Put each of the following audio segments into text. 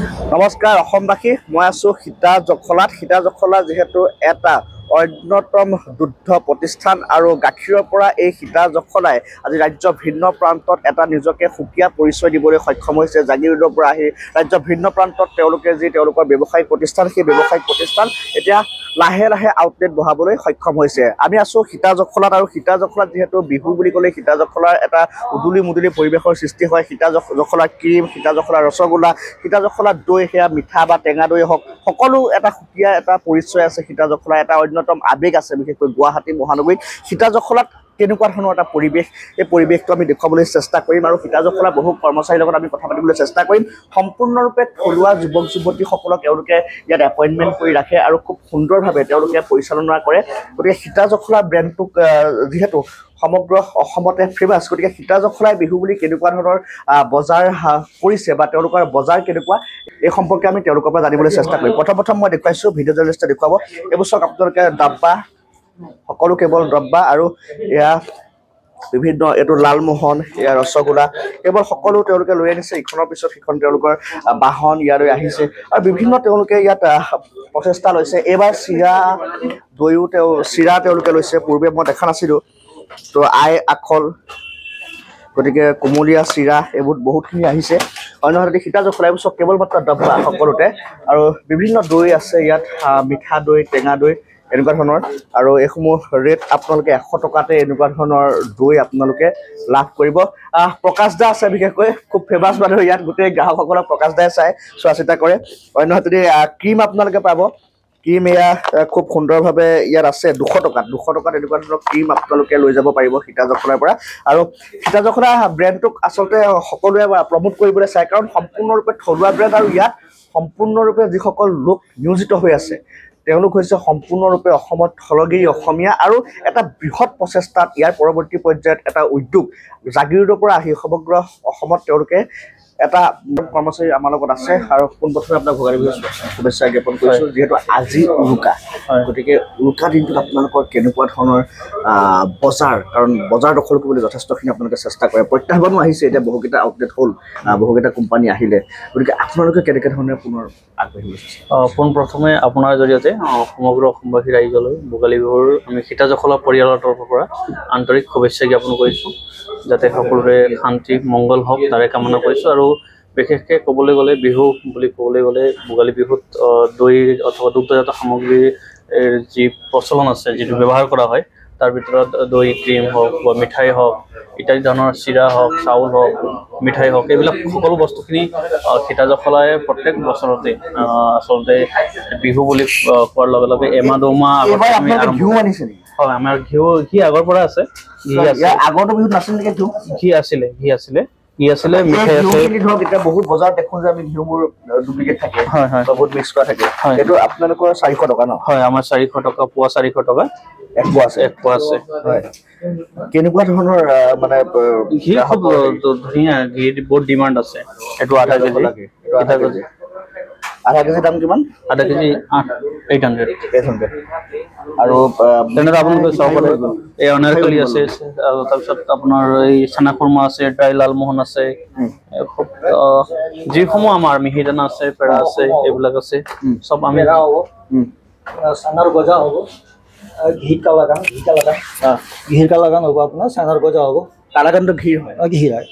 নমস্কাৰ অসমবাসী, মই আছো সীতা জখলা যেহেতু এটা অন্যতম দুগ্ধ প্ৰতিষ্ঠান আৰু গাখীৰৰ পৰা এই সীতা জখলাই আজি ৰাজ্যৰ ভিন্ন প্ৰান্তত এটা নিজকে সুকীয়া পৰিচয় দিবলৈ সক্ষম হৈছে। জাগিৰোডৰ পৰা আহি ৰাজ্যৰ ভিন্ন প্ৰান্তত তেওঁলোকে যি তেওঁলোকৰ ব্যৱসায়িক প্ৰতিষ্ঠান, সেই ব্যৱসায়িক প্ৰতিষ্ঠান এতিয়া লাহে লাহে আউটলেট বহাবলৈ সক্ষম হৈছে। আমি আছো সীতা জখলাত আৰু সীতা জখলাত যিহেতু বিহু বুলি ক'লে সীতা জখলাৰ এটা উদুলি মুদুলি পৰিৱেশৰ সৃষ্টি হয়। সীতা জখলাৰ ক্ৰীম, সীতা জখলাৰ ৰসগোল্লা, সীতা জখলাৰ দৈ, সেয়া মিঠা বা টেঙা দৈ হওক, সকলো এটা সুকীয়া এটা পৰিচয় আছে। সীতা জখলাৰ এটা অন্যতম আৱেগ আছে, বিশেষকৈ গুৱাহাটী মহানগৰীত সীতা জখলাত কেনেকুৱা ধৰণৰ এটা পৰিৱেশ, এই পৰিৱেশটো আমি দেখুৱাবলৈ চেষ্টা কৰিম আৰু সীতা জখলাৰ বহু কৰ্মচাৰীৰ লগত আমি কথা পাতিবলৈ চেষ্টা কৰিম। সম্পূৰ্ণৰূপে থলুৱা যুৱক যুৱতীসকলক তেওঁলোকে ইয়াত এপইণ্টমেণ্ট কৰি ৰাখে আৰু খুব সুন্দৰভাৱে তেওঁলোকে পৰিচালনা কৰে। গতিকে সীতা জখলা ব্ৰেণ্ডটোক যিহেতু সমগ্ৰ অসমতে ফেমাছ, গতিকে সীতা জখলাই বিহু বুলি কেনেকুৱা ধৰণৰ বজাৰ কৰিছে বা তেওঁলোকৰ বজাৰ কেনেকুৱা, এই সম্পৰ্কে আমি তেওঁলোকৰ পৰা জানিবলৈ চেষ্টা কৰিম। প্ৰথম মই দেখুৱাইছোঁ, ভিডিঅ' জাৰ্নেলিষ্টে দেখুৱাব। এইবোৰ চাওক আপোনালোকে ডাব্বা, সকলো কেৱল ডাব্বা আৰু এয়া বিভিন্ন এইটো লালমোহন, এয়া ৰসগোল্লা, কেৱল সকলো তেওঁলোকে লৈ আনিছে। ইখনৰ পিছত সিখন তেওঁলোকৰ বাহন ইয়ালৈ আহিছে আৰু বিভিন্ন তেওঁলোকে ইয়াত প্ৰচেষ্টা লৈছে। এইবাৰ চিৰা তেওঁলোকে লৈছে, পূৰ্বে মই দেখা নাছিলোঁ। তো আই আখল, গতিকে কুমলীয়া চিৰা, এইবোৰ বহুতখিনি আহিছে। অন্যহাতে সীতা জখলা এইবোৰ চব কেৱল মাত্ৰ ডাব্বা সকলোতে, আৰু বিভিন্ন দৈ আছে ইয়াত, মিঠা দৈ, টেঙা দৈ, এনেকুৱা ধৰণৰ। আৰু এইসমূহ ৰেট আপোনালোকে 100 টকাতে এনেকুৱা ধৰণৰ দৈ আপোনালোকে লাভ কৰিব। প্ৰকাশ দা আছে, বিশেষকৈ খুব ফেমাছ মানুহ ইয়াত, গোটেই গ্ৰাহকসকলক প্ৰকাশ দাই চোৱা চিতা কৰে। অন্যহাতে ক্ৰীম আপোনালোকে পাব, ক্ৰীম এয়া খুব সুন্দৰভাৱে ইয়াত আছে 200 টকাত এনেকুৱা ধৰণৰ ক্ৰীম আপোনালোকে লৈ যাব পাৰিব সীতা জখলাৰ পৰা। আৰু সীতা জখলা ব্ৰেণ্ডটোক আচলতে সকলোৱে প্ৰমোট কৰিবলৈ চায়, কাৰণ সম্পূৰ্ণৰূপে থলুৱা ব্ৰেণ্ড আৰু ইয়াত সম্পূৰ্ণৰূপে যিসকল লোক নিয়োজিত হৈ আছে তেওঁলোক হৈছে সম্পূৰ্ণৰূপে অসমত থলগিৰি অসমীয়া। আৰু এটা বৃহৎ প্ৰচেষ্টাত ইয়াৰ পৰৱৰ্তী পৰ্যায়ত এটা উদ্যোগ জাগিৰোডৰ পৰা আহি সমগ্ৰ অসমত তেওঁলোকে এটা কৰ্মচাৰী আমাৰ লগত আছে। আৰু পোনপ্ৰথমে আপোনাক ভোগালী বিহুৰ শুভেচ্ছা জ্ঞাপন কৰিছোঁ। যিহেতু আজি উৰুকা, গতিকে উৰুকা দিনটোত আপোনালোকৰ কেনেকুৱা ধৰণৰ বজাৰ, কাৰণ বজাৰ দখল কৰিবলৈ যথেষ্টখিনি আপোনালোকে চেষ্টা কৰে। প্ৰত্যাহ্বানো আহিছে, এতিয়া বহুকেইটা আউটলেট হ'ল, বহুকেইটা কোম্পানী আহিলে, গতিকে আপোনালোকে কেনেকৈ ধৰণে পুনৰ আগবাঢ়িব? পোনপ্ৰথমে আপোনাৰ জৰিয়তে সমগ্ৰ অসমবাসী ৰাইজলৈ ভোগালী বিহুৰ আমি সীতা জখলা পৰিয়ালৰ তৰফৰ পৰা আন্তৰিক শুভেচ্ছা জ্ঞাপন কৰিছোঁ। যাতে সকলোৰে শান্তি মংগল হওক তাৰে কামনা কৰিছোঁ। আৰু বিশেষকৈ ক'বলৈ গ'লে বিহু বুলি ক'বলৈ গ'লে ভোগালী বিহুত দৈ অথবা দুগ্ধজাত সামগ্ৰীৰ যি প্ৰচলন আছে, যিটো ব্যৱহাৰ কৰা হয়, তাৰ ভিতৰত দৈ, ক্ৰীম হওক বা মিঠাই হওক, ইত্যাদি ধৰণৰ চিৰা হওক, চাউল হওক, মিঠাই হওক, এইবিলাক সকলো বস্তুখিনি সীতা জখলাই প্ৰত্যেক বছৰতে আচলতে বিহু বুলি কোৱাৰ লগে লগে এমাহ 2 মাহ ঘিউ আনিছে নেকি? হয়, আমাৰ ঘি আগৰ পৰা আছে। আগৰটো বিহুত নাছিল নেকি? ঘি আছিলে, মিঠাই আছে। এতিয়া বহুত বজাৰ দেখোঁ যে আমি ঘিউবোৰ ডুপ্লিকেট থাকে, বহুত মিক্স কৰা থাকে। এইটো আপোনালোকৰ 400 টকা ন? হয়, আমাৰ 400 টকা, পোৱা 400 টকা, এক পোৱা আছে। হয়, কেনেকুৱা ধৰণৰ মানে ঘি? খুব ধুনীয়া ঘি, বহুত ডিমাণ্ড আছে। এইটো আধা কেজি দাম কিমান? আধা কেজি 800। আৰু তেনেদৰে আপোনালোকে চাব পাৰে, এই অনাৰকলি আছে, আৰু তাৰপিছত আপোনাৰ এই চানা খুৰমা আছে, ড্ৰাই লালমোহন আছে, যিসমূহ আমাৰ মিহি দানা আছে, পেৰা আছে, এইবিলাক আছে চব। আমি চানাৰ গজা হ'ব, ঘিৰ কালাকান হ'ব, আপোনাৰ চানাৰ গজা হ'ব। কালাকানটো ঘিৰ হয়? ঘিৰ হয়।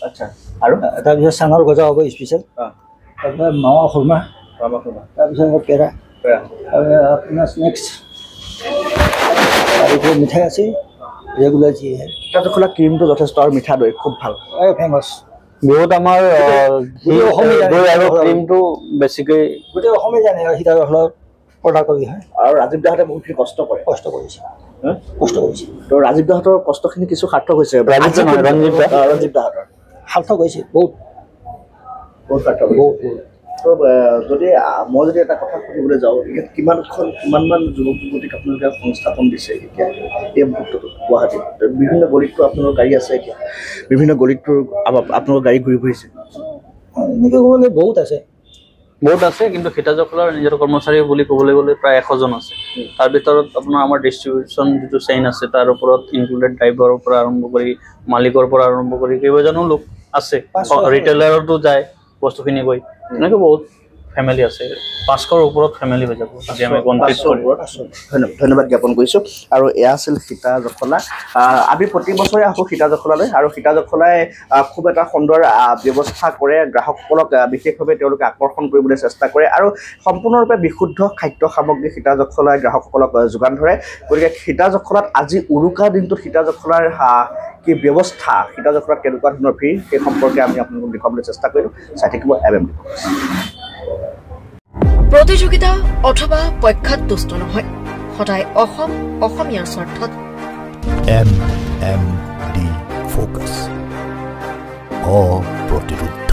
আচ্ছা, আৰু তাৰপিছত চানাৰ গজা হ'ব স্পেচিয়েল, তাৰপিছত মাৱা খুৰমা, তাৰপিছত পেৰা, আপোনাৰ স্নেক্স, তাৰপিছত মিঠাই আছে ৰেগুলাৰ যি হয়। সীতা জখলা ক্ৰীমটো যথেষ্ট, আৰু মিঠা দৈ খুব ভাল, ফেমাছ। বিহুত আমাৰ দৈ আৰু ক্ৰীমটো বেছিকৈ গোটেই অসমে জানে আৰু সীতা জখলা প্ৰডাক্ট কৰি হয়। আৰু ৰাজীৱ দাহঁতে বহুতখিনি কষ্ট কৰিছে। তো ৰাজীৱ দাহঁতৰ কষ্টখিনি কিছু সাৰ্থক হৈছে। ৰঞ্জিত দাহঁতৰ সাৰ্থক হৈছে, বহুত সাৰ্থক। তো যদি মই এটা কথা সুধিবলৈ যাওঁ, ইয়াত কিমানমান যুৱক যুৱতীক আপোনালোকে সংস্থাপন দিছে এতিয়া এই মুহূৰ্তত গুৱাহাটীত? বিভিন্ন গলিতটো আপোনালোকৰ গাড়ী আছে, এতিয়া বিভিন্ন গলিতটো আপোনালোকৰ গাড়ী ঘূৰি ফুৰিছে। এনেকৈ ক'বলৈ বহুত আছে, কিন্তু সীতা জখলাৰ নিজৰ কৰ্মচাৰী বুলি ক'বলৈ গ'লে প্ৰায় 100 জন আছে। তাৰ ভিতৰত আপোনাৰ আমাৰ ডিষ্ট্ৰিবিউশ্যন যিটো চেইন আছে, তাৰ ওপৰত ইনক্লুডেড ড্ৰাইভাৰৰ পৰা আৰম্ভ কৰি মালিকৰ পৰা আৰম্ভ কৰি কেইবাজনো লোক আছে। ৰিটেইলাৰতো যায় বস্তুখিনি গৈ, এনেকৈ বহুত ফেমিলি আছে 500ৰ ওপৰত ফেমিলি হৈ যাব আজি আমি কমপ্লিট কৰি ধন্যবাদ জ্ঞাপন কৰিছোঁ আৰু এয়া আছিল সীতা জখলা আমি প্ৰতি বছৰে আহোঁ সীতা জখলালৈ আৰু সীতা জখলাই খুব এটা সুন্দৰ ব্যৱস্থা কৰে গ্ৰাহকসকলক বিশেষভাৱে তেওঁলোকে আকৰ্ষণ কৰিবলৈ চেষ্টা কৰে আৰু সম্পূৰ্ণৰূপে বিশুদ্ধ খাদ্য সামগ্ৰী সীতা জখলাই গ্ৰাহকসকলক যোগান ধৰে গতিকে সীতা জখলাত আজি উৰুকা দিনটোত সীতা জখলাৰ কি ব্যৱস্থা সীতা জখলাত কেনেকুৱা ধৰণৰ ভিৰ সেই সম্পৰ্কে আমি আপোনালোকক দেখুৱাবলৈ চেষ্টা কৰিলোঁ চাই থাকিব MMD প্ৰতিযোগিতা অথবা পক্ষত দুষ্ট নহয় সদায় অসমীয়াৰ স্বাৰ্থত MMD ফোকাস অপ্ৰতিৰোধ